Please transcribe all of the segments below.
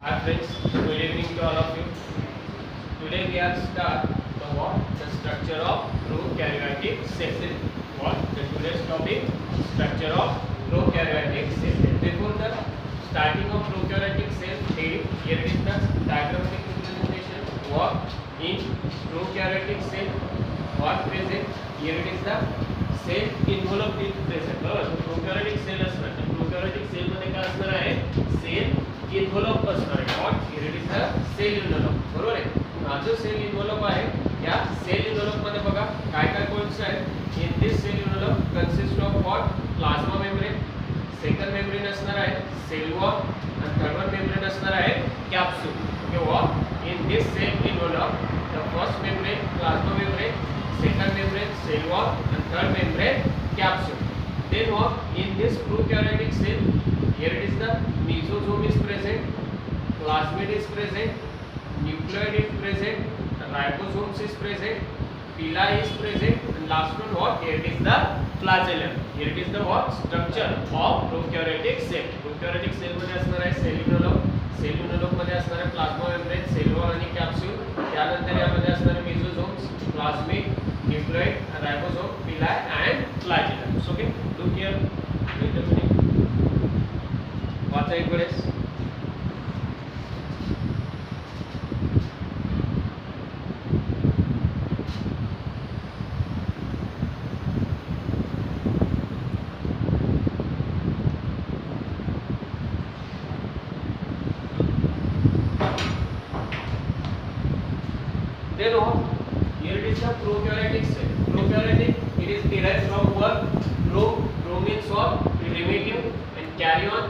Hi friends, good evening to all of you. Today we are start the structure of prokaryotic cell. What the today's topic? Structure of prokaryotic cell. Before the starting of prokaryotic cell, here is the diagrammatic representation. What in prokaryotic cell? What present? Here it is the cell envelope is present. बरोबर. prokaryotic cell असणार. prokaryotic cell मध्ये काय असणार आहे? cell envelope असणार आहे. What here it is the cell envelope. बरोबर आहे. हा जो सेल इन्व्हॉल्व आहे या सेल इन्व्हॉल्व मध्ये बघा काय काय पॉइंट्स आहेत. In this cell envelope consist of what plasma membrane, second membrane असणार आहे सेल वॉल आणि थर्ड वन मेम्ब्रेन असणार आहे capsule. Okay what in this cell envelope the first membrane plasma membrane, second membrane cell wall and third membrane capsule. Then what in this prokaryotic cell, here it is the mesosome is present, plasmid is present, nucleoid is present, ribosomes is present, pili is present, and last one what here it is the flagellum. Here it is the what structure of prokaryotic cell. Prokaryotic cell मध्ये असणार आहे cell envelope मध्ये असणार आहे plasma membrane, cell wall आणि capsule. त्यानंतर यामध्ये असणार आहे मेसोसोम्स, प्लाझ्मिड, nucleoid, ribosome, pili and flagellum. Okay, look here. Wait a minute. वाचा एक वेळेस. Then what? Here it is the prokaryotic cell. Prokaryotic, it is derived from what? Pro means what? Primitive, and carrion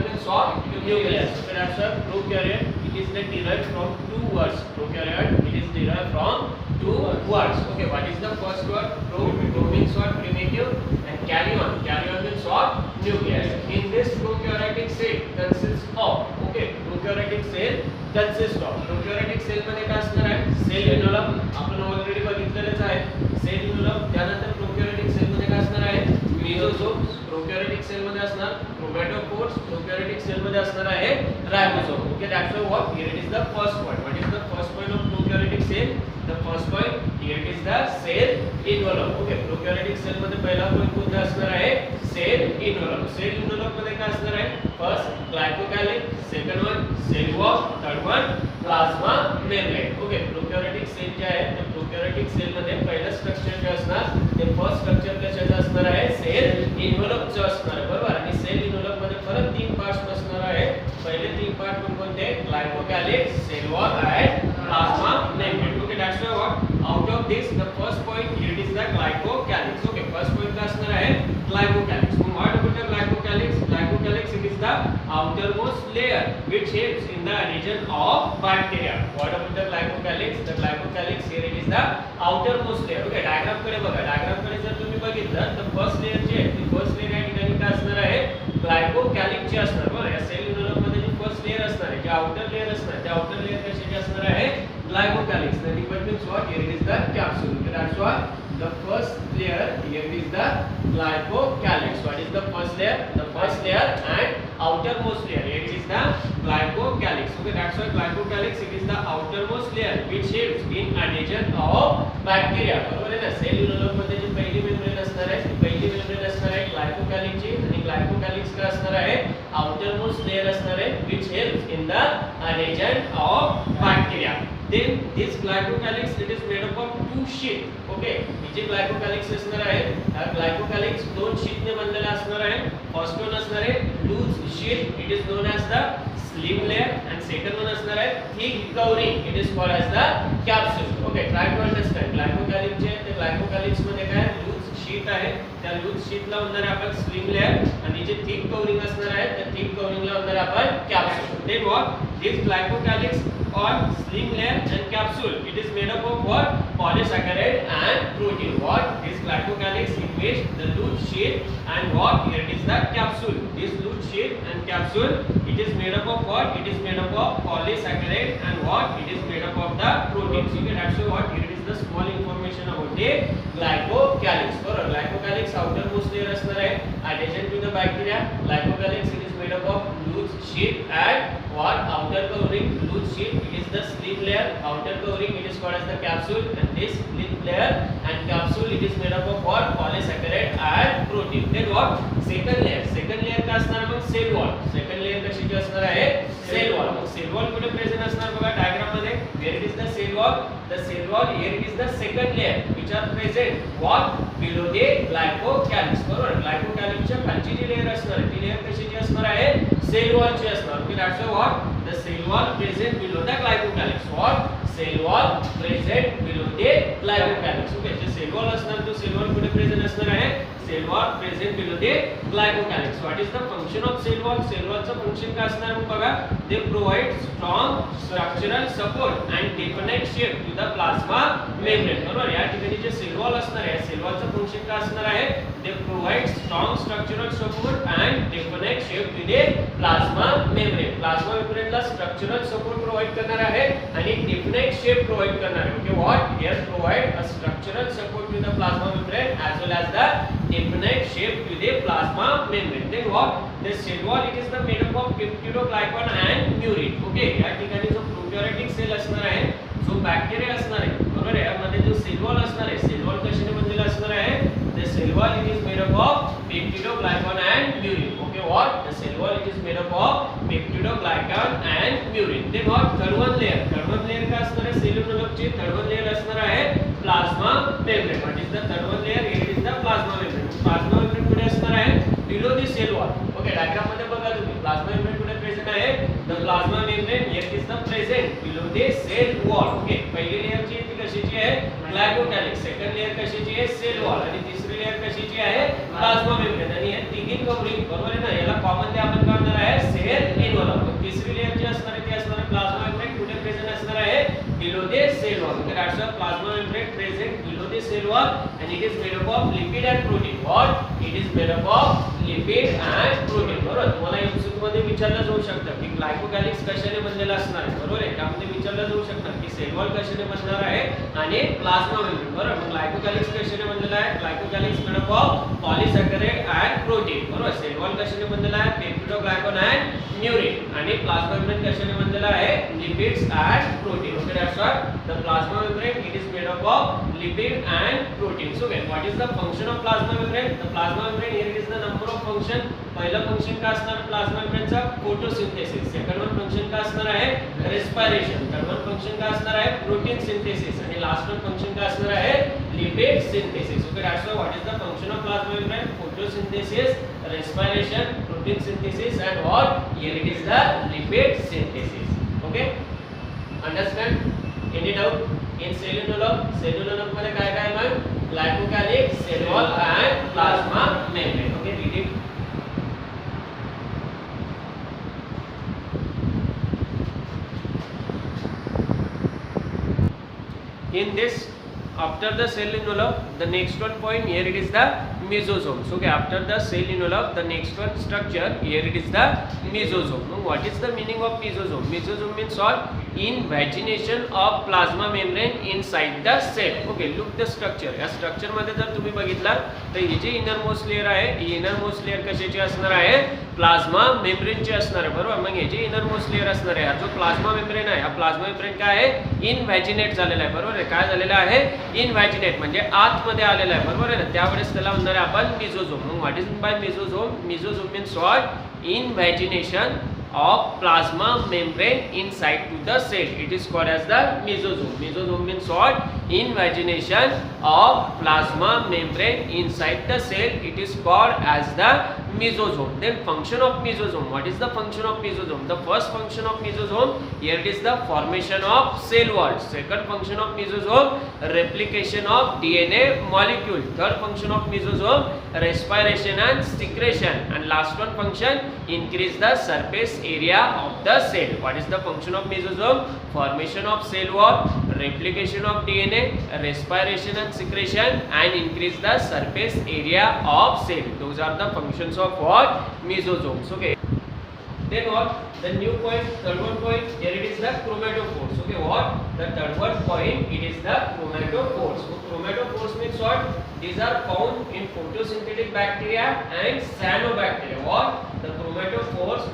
means what? Nucleus. So that's why prokaryote, it is derived from two words. Prokaryote, it is derived from two words. Okay, what is the first word? Pro means what? Primitive, and carrion means what? Nucleus. In this prokaryotic cell consists of, okay, prokaryotic cell consists of, prokaryotic cell मध्ये काय असणार आहे? Cell envelope आपण already बघितलेलंच आहे. Cell involve त्यानंतर प्रोकॅरियोटिक cell मध्ये काय असणार आहे? मेसोसोम्स. प्रोकॅरियोटिक सेल मध्ये असणार क्रोमॅटोफोर्स. प्रोकॅरियोटिक सेल मध्ये असणार आहे ribosome. Okay, that's what here it is the first point. What is the first point of prokaryotic cell? The first point here it is the cell involve. Okay, prokaryotic cell मध्ये पहिला point कोणता असणार आहे? Cell involve. Cell involve मध्ये काय असणार आहे? First glycocalyx, second one cell wall, third one plasma membrane. Okay, prokaryotic cell जे आहे ते प्रोकॅरियोटिक सेल मध्ये पहिलं स्ट्रक्चर जे असणार ते फर्स्ट स्ट्रक्चर कशाचं असणार आहे? सेल इन्व्हॉल्वचं असणार आहे. बरोबर. आणि सेल इन्व्हॉल्व मध्ये परत तीन पार्ट्स असणार आहे. पहिले तीन पार्ट कोणते? ग्लायकोकॅलिक, सेल वॉल आणि plasma membrane. Okay, that's what out of this the first point here it is the glycocalyx. Okay, first point काय असणार आहे? ग्लायकोकॅलिक्स. What about the glycocalyx? Glycocalyx, it is the outermost layer which helps in the adhesion of bacteria. What about the glycocalyx? The glycocalyx here it is the outermost layer. Okay, diagram कडे बघा. diagram कडे जर तुम्ही बघितलं तर first layer जे आहे ती first layer या ठिकाणी काय असणार आहे? ग्लायकोकॅलिक ची असणार. बरोबर. या सेल इन्व्हॉल्व मध्ये जी फर्स्ट लेयर असणार आहे, जी आउटर लेयर असणार आहे, त्या आउटर लेयर कशाची असणार आहे? ग्लायकोकॅलिक्स. The different means what? Here it is the capsule. Okay, that's why the first layer here is the glycocalyx. What is the first layer? The first layer and outermost layer. Here it is the glycocalyx. Okay, that's why glycocalyx it is the outermost layer which helps in adhesion of bacteria. बरोबर आहे ना? Cell involve मध्ये जी पहिली membrane असणार आहे ती पहिली membrane असणार आहे ग्लायकोकॅलिक ची. आणि ग्लायकोकॅलिक्स काय असणार आहे? outermost layer असणार आहे which helps in the adhesion of bacteria. Then this glycocalyx it is made up of two sheet. Okay, जे ग्लायकोकॅलिक्स असणार आहे त्या ग्लायकोकॅलिक्स दोन शीट ने बनलेला असणार आहे. फर्स्ट वन असणार आहे loose sheet, it is known as the slim layer. and second one असणार आहे thick covering, it is called as the capsule. Okay, try to understand. Glycocalyx जे ते ग्लायकोकॅलिक्स मध्ये काय लूज शीट आहे, त्या लूज शीटला म्हणणार आहे आपण स्लिम लेयर. आणि जे थिक कवरिंग असणार आहे त्या थिक कवरिंगला म्हणणार आहे आपण capsule. Then what this glycocalyx or slim layer and capsule, it is made up of what? Polysaccharide and protein. What? This glycocalyx in which the loose sheet and what? Here it is the capsule. This loose sheet and capsule, it is made up of what? It is made up of polysaccharide and what? It is made up of the proteins. Okay, that's what here it is the small information about the glycocalyx. For glycocalyx outermost layer असणार आहे adhesion to the bacteria. Glycocalyx it is made up of loose sheet and what? Outer covering, loose sheet, it is the slip layer. Outer covering, it is called as the capsule, and this slip layer and capsule, it is made up of what? Polysaccharide and protein. Then what? Second layer. Second layer का असणार मग cell wall. Second layer कशाची असणार आहे? Cell wall. मग cell wall कुठे present असणार बघा diagram मध्ये. Where it is the cell wall? The cell wall here it is the second layer which are present what? Below the glycocalyx. बरोबर? Glycocalyx च्या खालची जी लेयर असणार आहे ती लेयर कशाची असणार आहे? Cell wall ची असणार. Okay, that's what? The cell wall present below the glycocalyx. What? Cell wall present below the glycocalyx. Okay, J cell wall असणार तो cell wall कुठे प्रेझेंट असणार आहे? Cell wall present below the glycocalyx. What is the function of cell wall? Cell wall चा function काय असणार मग बघा? They provide strong structural support and definite shape to the plasma membrane. बरोबर? या ठिकाणी जे cell wall असणार आहे, cell wall चा function काय असणार आहे? They provide strong structural support and definite shape to the plasma membrane. Plasma membrane La structural support provide करणार आहे आणि definite shape provide करणार आहे. Okay, what? Here provide a structural support to the plasma membrane as well as the definite shape to the plasma membrane. Then what? The cell wall it is the made up of peptidoglycan and murein. Okay, या ठिकाणी जो prokaryotic cell असणार आहे, जो bacteria असणार आहे, बरोबर आहे, यामध्ये जो cell wall असणार आहे, cell wall कशाने बनलेला असणार आहे? The cell wall it is made up of peptidoglycan and murein. Okay, what? The cell wall it is made up of peptidoglycan and murein. Then what? Third one layer. Third one layer का असणार आहे? cellulose ची third one layer असणार आहे plasma membrane. What is the third one layer? It is the plasma membrane. Plasma membrane कुठे असणार आहे? Below the cell wall. Okay, diagram मध्ये बघा तुम्ही plasma membrane कुठे प्रेझेंट आहे? The plasma membrane here is the present below the cell wall. Okay, पहिली layer जी ती कशाची आहे? Glycocalyx. सेकंड लेयर कशाची आहे? Cell wall. आणि तिसरी लेयर कशाची आहे? Plasma membrane. आणि या तिघी कव्हरिंग बरोबर आहे ना? याला कॉमनली आपण काय म्हणणार आहे? Cell envelope. तिसरी लेयर जी असणार आहे ती असणार आहे plasma membrane कुठे प्रेझेंट असणार आहे? Below the cell wall. Okay, that's why plasma membrane present below the cell wall and it is made up of lipid and protein. What? It is made up of lipid and protein. बरोबर? तुम्हाला MCQ मध्ये विचारलं जाऊ शकतं की ग्लायकोकॅलिक्स कशाने बनलेला असणार आहे. बरोबर आहे? त्यामध्ये विचारलं जाऊ शकतं की सेल वॉल कशाने बनणार आहे आणि प्लाझ्मा मेम्ब्रेन. बरोबर? मग ग्लायकोकॅलिक्स कशाने बनलेला आहे? Glycocalyx made up of polysaccharide and protein. बरोबर? सेल वॉल कशाने बनलेला आहे? Peptidoglycan and murein. आणि प्लाझ्मा मेम्ब्रेन कशाने बनलेला आहे? Lipids and protein. Okay, that's why the plasma membrane it is made up of lipid and proteins. Okay, what is the function of plasma membrane? The plasma membrane here is the number of function. पहिला function काय असणार plasma मेम्ब्रेनचा? Photosynthesis. Second one function काय असणार आहे? Respiration. Third one function काय असणार आहे? Protein synthesis. आणि लास्ट वन फंक्शन काय असणार आहे? Lipid synthesis. Okay, that's why what is the function of plasma membrane? Photosynthesis, respiration, protein synthesis and what? Here it is the lipid synthesis. Okay, understand? Any doubt? In cell envelope मध्ये काय काय मग? Glycocalyx, cell wall and plasma membrane. Okay, read it. In this, after the cell envelope, the next one point here it is the mesosomes. Okay, after the cell envelope, the next one structure here it is the mesosome. Now, what is the meaning of mesosome? Mesosome means what? Invagination of plasma membrane inside the cell. Okay, look the structure. या structure मध्ये जर तुम्ही बघितला तर ही जी innermost layer आहे, ही innermost layer कशाची असणार आहे? प्लाझ्मा मेम्ब्रेनची असणार आहे. बरोबर? मग हे जी innermost layer असणार आहे, हा जो प्लाझ्मा मेम्ब्रेन आहे, हा प्लाझ्मा मेम्ब्रेन काय आहे? इनव्हॅजिनेट झालेला आहे. बरोबर आहे? काय झालेला आहे? इनव्हॅजिनेट म्हणजे आतमध्ये आलेला आहे. बरोबर आहे ना? त्यावेळेस त्याला म्हणणार आहे आपण mesosome. Mug what is by mesosome? Mesosome means what? Invagination of plasma membrane inside to the cell. It is called as the mesosome. Mesosome means what? Invagination of plasma membrane inside the cell. It is called as the mesosome. Then function of mesosome. What is the function of mesosome? The first function of mesosome, here it is the formation of cell wall. Second function of mesosome, replication of DNA molecule. Third function of mesosome, respiration and secretion. And last one function, increase the surface area of the cell. What is the function of mesosome? Formation of cell wall, replication of DNA, respiration and secretion, and increase the surface area of cell. Those are the functions of what? Mesosomes. Okay. Then what? The new point, third one point, here it is the chromatophores. Okay, what? The third one point, it is the chromatophores. So chromatophores means what? These are found in photosynthetic bacteria and cyanobacteria. What? The chromatophores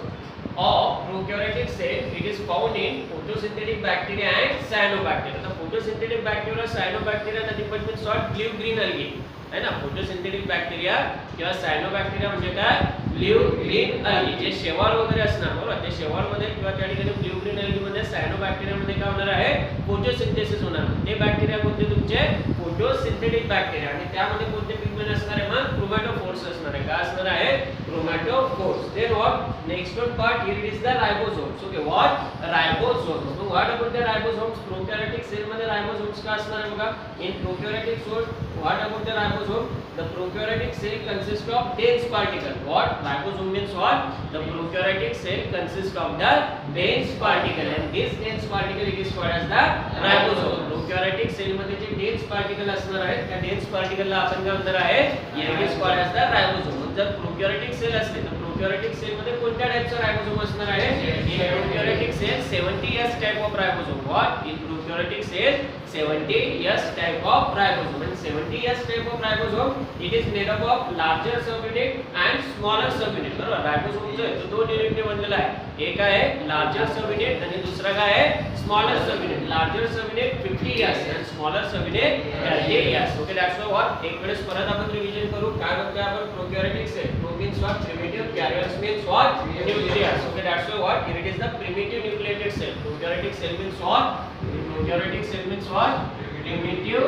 of prokaryotic cell, it is found in photosynthetic bacteria and cyanobacteria. The photosynthetic bacteria, cyanobacteria ना department sort blue green algae है ना. Photosynthetic bacteria किंवा cyanobacteria म्हणजे काय, blue green algae. जे शेवाळ वगैरे असणार बरोबर, ते शेवाळ मध्ये किंवा त्या ठिकाणी ब्लू ग्रीन algae मध्ये सायनोबॅक्टेरिया मध्ये काय होणार आहे, फोटोसिंथेसिस होणार. ते बॅक्टेरिया कोणते तुमचे फोटोसिंथेटिक बॅक्टेरिया. आणि त्यामध्ये कोणते पिगमेंट असणार आहे, मग क्रोमॅटोफोर्स असणार आहे. काय असणार आहे, chromatophores. Then what next one part, here it is the ribosomes. Okay, what ribosomes. मग what about the ribosomes. Prokaryotic cell मध्ये राइबोसोम्स काय असणार आहे बघा. In prokaryotic cell what about the ribosome. The prokaryotic cell consists of dense particle. What ribosome means what? The prokaryotic cell consists of the dense particle, and this dense particle is called as the ribosome. Prokaryotic cell मध्ये जे dense particle असणार आहेत, त्या dense particle ला आपण काय म्हणणार आहे, it is called as the ribosome. जर prokaryotic cell असले तर prokaryotic cell मध्ये कोणत्या टाइपचा ribosome असणार आहे. In prokaryotic cell 70S type of ribosome. What? In prokaryotic cell 70S type of ribosome. And 70S type of ribosome, it is made up of larger subunit and smaller subunit. बरोबर, ribosome जो आहे तो दोन युनिटने बनलेला आहे. एक आहे larger subunit आणि दुसरा काय आहे, smaller subunit. Larger subunit 50S आणि smaller subunit 30S. Okay, that's what. एक वेळेस परत आपण रिव्हिजन करू. काय बघतोय आपण, prokaryotic cell. Pro means what, primitive. Carriers means what, nucleus. Okay, that's what. Here it is the primitive nucleated cell. Prokaryotic cell means what, prokaryotic cell means what, primitive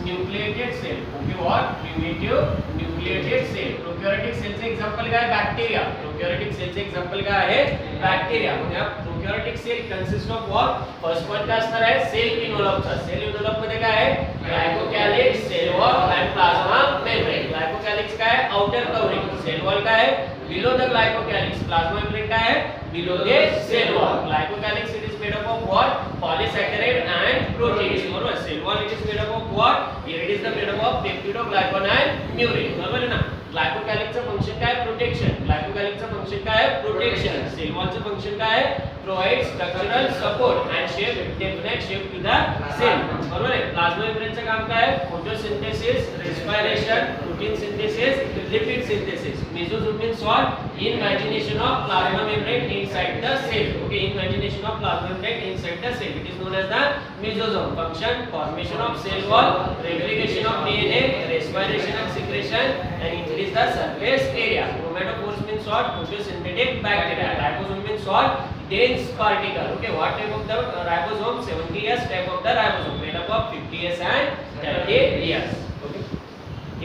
nucleated cell. Okay, what? Primitive nucleated cell. Prokaryotic cell चे example काय, bacteria. prokaryotic cell चे example काय आहे, bacteria. म्हणजे prokaryotic cell consist of what? First point काय असणार आहे, cell इनव्हॉल्वचा. Cell involve मध्ये काय आहे, ग्लायकोकॅलिक्स, सेल वॉल आणि प्लाझ्मा मेम्ब्रेन. ग्लायकोकॅलिक्स काय आहे, आउटर कवरिंग. सेल वॉल काय आहे, below the glycocalyx. Plasma membrane काय आहे, below the cell wall. Glycocalyx it is made up of what? Polysaccharide and proteins. बरोबर. Cell wall it is made up of what? Here it is the made up of peptidoglycan and murin. बरोबर आहे ना. ग्लायकोकॅलिक्सचं function काय, protection. ग्लायकोकॅलिक्सचं function काय, protection. Cell वॉलचं function काय, provide structural support and shape, definite shape to the cell. बरोबर आहे. प्लाझ्मा मेम्ब्रेनचं काम काय, photosynthesis, respiration, protein synthesis, lipid synthesis. Mesosome means what, invagination of plasma membrane inside the cell. Okay, invagination of plasma membrane inside the cell. It is known as the mesosome. Function, formation of cell wall, replication of DNA, respiration and secretion, and increase the surface area. Chromatophores means what? Photosynthetic bacteria. Ribosome means what? Dense particle. Okay, what type of the ribosome? 70S type of the ribosome, made up of 50S and 30S. Okay,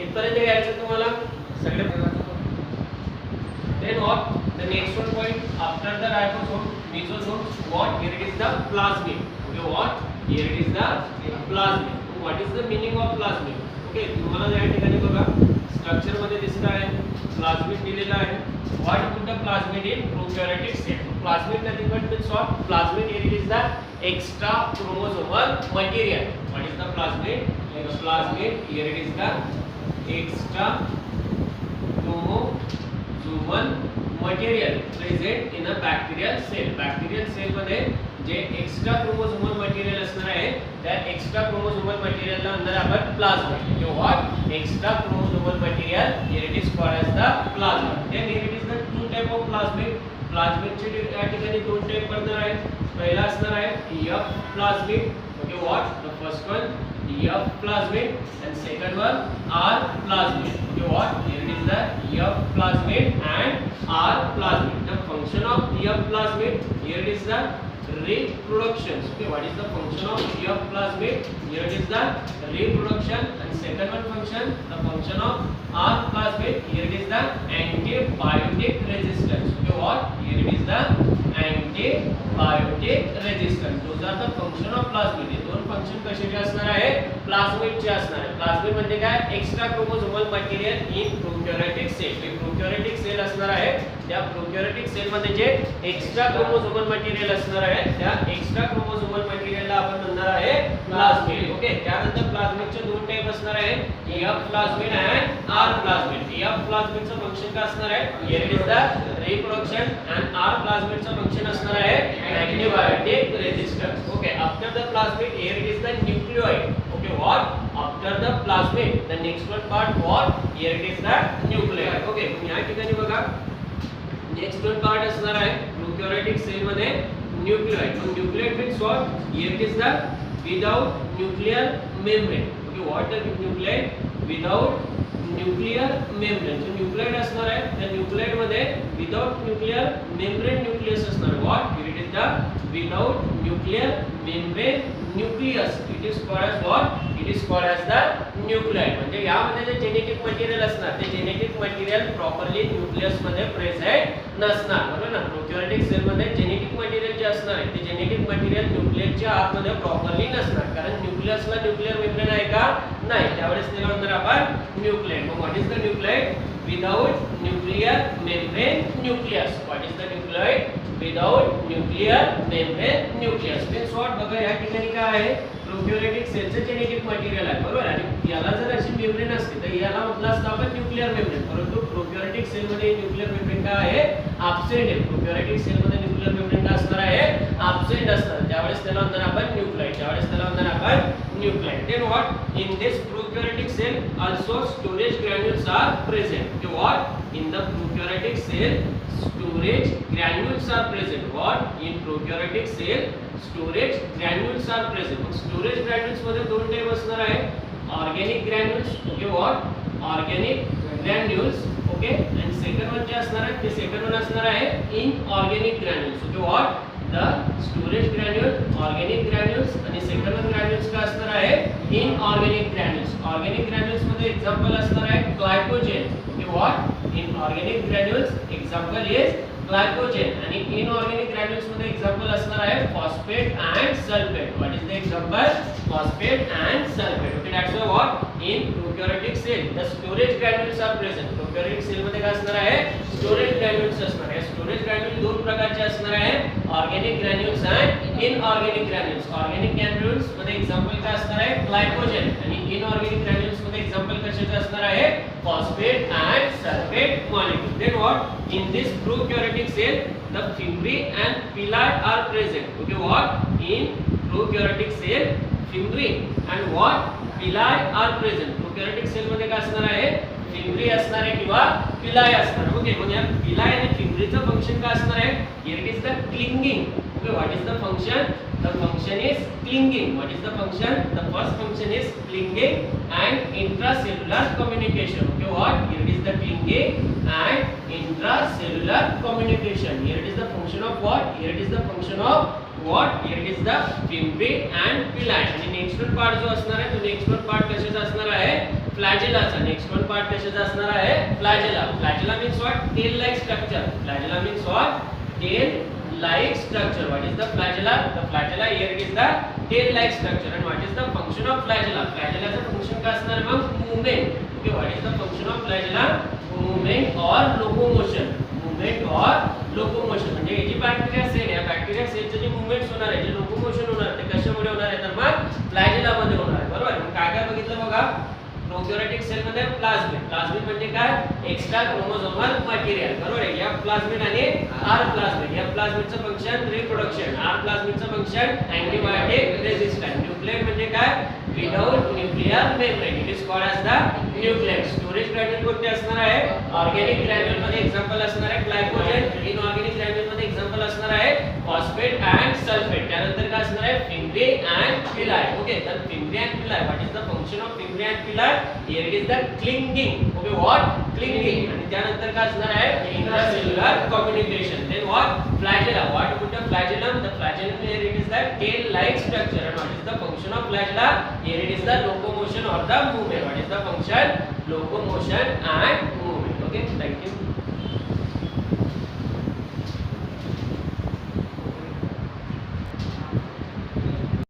इथपर्यंत घ्यायचं तुम्हाला सगळे. Then what? The next one point after the ribosome, mesosome. What? Here it is the plasmid. Okay, what? Here it is the plasmid. What is the meaning of plasmid? Okay, तुम्हाला या ठिकाणी बघा structure मध्ये दिसत आहे plasmid दिलेला आहे. What about the plasmid in prokaryotic cell. Plasmid nothing but means what, plasmid here is the extra chromosomal material. What is the plasmid? The plasmid here it is the extra chromosomal material present in a bacterial cell. bacterial cell मध्ये जे extra chromosomal material असणार आहे, त्या extra chromosomal material ला अंदर आपण plasmid. जो what, extra chromosomal material, here it is called as the plasmid. Then here it is the two type of plasmid. प्लाझ्मिडचे या ठिकाणी दोन टाइप पडणार आहेत. पहिला असणार आहे F plasmid. Okay, what the first one F plasmid and second one R plasmid. Okay, what? Here it is the F plasmid and R plasmid. The function of F plasmid, here it is the reproduction. Okay, what is the function of F plasmid? Here it is the reproduction. And second one function, the function of R plasmid, here it is the antibiotic resistance. Okay, what? Here it is the antibiotic resistance. Those are the function of plasmid. हे दोन function कशाचे असणार आहे, प्लाझ्मिडचे असणार आहे. Plasmid म्हणजे काय, extra chromosomal material in prokaryotic cell. हे prokaryotic cell असणार आहे. त्या प्रोकॅरियोटिक सेल मध्ये जे एक्स्ट्रा क्रोमोसोमल मटेरियल असणार आहे, त्या एक्स्ट्रा क्रोमोसोमल मटेरियलला आपण म्हणणार आहे प्लाझ्मिड. ओके, त्यानंतर प्लाझ्मिडचे दोन टाइप असणार आहे, F plasmid and R plasmid. F प्लाझ्मिडचं फंक्शन काय असणार आहे, here it is the reproduction. And R प्लाझ्मिडचं फंक्शन असणार आहे antibiotic resistance. Okay, after the plasmid here it is the nucleoid. Okay, what? After the plasmid, the next one part what? Here it is the nucleus. Okay, या ठिकाणी बघा next one part असणार आहे प्रोकॅरियोटिक cell मध्ये nucleoid. Mug nucleoid means what? Here it is the without nuclear membrane. Okay, what the nucleoid? Without nuclear membrane. जो nucleoid असणार आहे त्या न्यूक्लियोइड मध्ये विदाउट न्यूक्लियर मेम्ब्रेन न्यूक्लियस असणार आहे. What? It is the without nuclear membrane nucleus. It is called as what? It is called as the nucleoid. म्हणजे यामध्ये जे जेनेटिक मटेरियल असणार ते जेनेटिक मटेरियल प्रॉपर्ली न्यूक्लियस मध्ये प्रेझेंट नसणार. बरोबर ना? प्रोकॅरियोटिक सेल मध्ये जेनेटिक मटेरियल जे असणार आहे ते जेनेटिक मटेरियल न्यूक्लियसच्या आतमध्ये प्रॉपर्ली नसणार. कारण न्यूक्लियसला न्यूक्लियर मेम्ब्रेन आहे का? नाही. त्यावेळेस त्याला म्हणणार आपण nucleoid. Mug what is the nucleoid? Without nuclear membrane nucleus. What is the nucleoid? Without nuclear membrane nucleus. Means what? बघा या ठिकाणी काय आहे? प्रोकॅरियोटिक सेलचे जेनेटिक मटेरियल आहे. बरोबर. आणि याला जर अशी मेम्ब्रेन असते तर याला म्हटलं असतं आपण न्यूक्लियर मेम्ब्रेन. परंतु प्रोकॅरियोटिक सेल मध्ये न्यूक्लियर मेम्ब्रेन काय आहे? ॲब्सेंट आहे. प्रोकॅरियोटिक सेल मध्ये न्यूक्लियर मेम्ब्रेन काय असणार आहे? ॲब्सेंट असणार. त्यावेळेस त्याला म्हणणार आपण न्यूक्लियोइड. त्यावेळेस त्याला म्हणणार आपण nucleoid. Then what? In this prokaryotic cell also storage granules are present. Okay, what? In the prokaryotic cell storage granules are present. What? In prokaryotic cell storage granules are present. Mug storage granules मध्ये दोन type असणार आहे. Organic granules. Okay, what? Organic granules. Okay, and second one जे असणार आहे ते second one असणार आहे inorganic granules. Okay, what? The storage granule, organic granules आणि second one granules का असणार आहे? Inorganic granules. Organic granules मध्ये example असणार आहे glycogen. Okay, what? In organic granules example is glycogen आणि inorganic granules मध्ये example असणार आहे phosphate and sulfate. What is the example? Phosphate and sulfate. Okay, that's why what? In prokaryotic cell the storage granules are present. Prokaryotic cell मध्ये काय असणार आहे? Storage granules असणार आहे. Storage granules दोन प्रकारचे असणार आहे. Organic granules and inorganic granules. Organic granules मध्ये example काय असणार आहे? Glycogen आणि inorganic granules मध्ये example कशाचे असणार आहे? Phosphate and sulfate molecule. Then what? In this prokaryotic cell the fimbriae and pili are present. Okay, what? In prokaryotic cell fimbriae and what? Pili are present. Prokaryotic cell मध्ये काय असणार आहे? Fimbriae असणार आहे किंवा पिलाय असणार. ओके, मग या पिलाय आणि फिम्ब्रीचं फंक्शन काय असणार आहे? Here it is the clinging. Okay, what is the function? The function is clinging. What is the function? The first function is clinging and intracellular communication. Okay, what? Here it is the clinging and intracellular communication. Here it is the function of what? Here it is the function of what? Here it is the fimbriae and pili. आणि next one part जो असणार आहे तो next one part कशाचा असणार आहे? फ्लॅजेलाचा. Next one part कशाचा असणार आहे? Flagella. Flagella means what? Tail like structure. Flagella means what? Tail like structure. What is the flagella? The flagella here it is the tail like structure. आणि what is the function of flagella? फ्लॅजेलाचं function काय असणार आहे मग? Movement. Okay, what is the function of flagella? Movement और locomotion. Movement और locomotion म्हणजे ही जी बॅक्टेरिया सेल आहे, बॅक्टेरिया सेलचे जे मूवमेंट्स होणार आहे, जे लोकोमोशन होणार ते कशामुळे होणार आहे? तर मग फ्लॅजेला मध्ये होणार आहे. बरोबर. मग काय काय बघितलं बघा? प्रोकॅरियोटिक सेल मध्ये प्लाझ्मिड. प्लाझ्मिड म्हणजे काय? Extra chromosomal material. बरोबर आहे. या प्लाझ्मिड आणि आर प्लाझ्मिड. या प्लाझ्मिडचं फंक्शन रिप्रोडक्शन. आर प्लाझ्मिडचं फंक्शन अँटीबायोटिक रेझिस्टन्स. न्यूक्लियोइड म्हणजे काय? Without nuclear membrane. It is called as the nucleoid. Storage granule कोणते असणार आहे? ऑर्गॅनिक ग्रॅन्युल मध्ये एक्झाम्पल असणार आहे ग्लायकोजेन. इनऑर्गॅनिक ग्रॅन्युल मध्ये एक्झाम्पल असणार आहे फॉस्फेट अँड सल्फेट. त्यानंतर काय असणार आहे? Fimbriae and pili. ओके, तर fimbriae and pili. What is the function of fimbriae and pili? Here it is the clinging. Okay, what? Clinging. आणि त्यानंतर काय असणार आहे? Intracellular communication. Then what? Flagella. What would the flagellum? The flagellum here it is the tail like structure. And what is the function of flagella? Here it is the locomotion or the movement. What is the function? Locomotion and movement. Okay, thank you.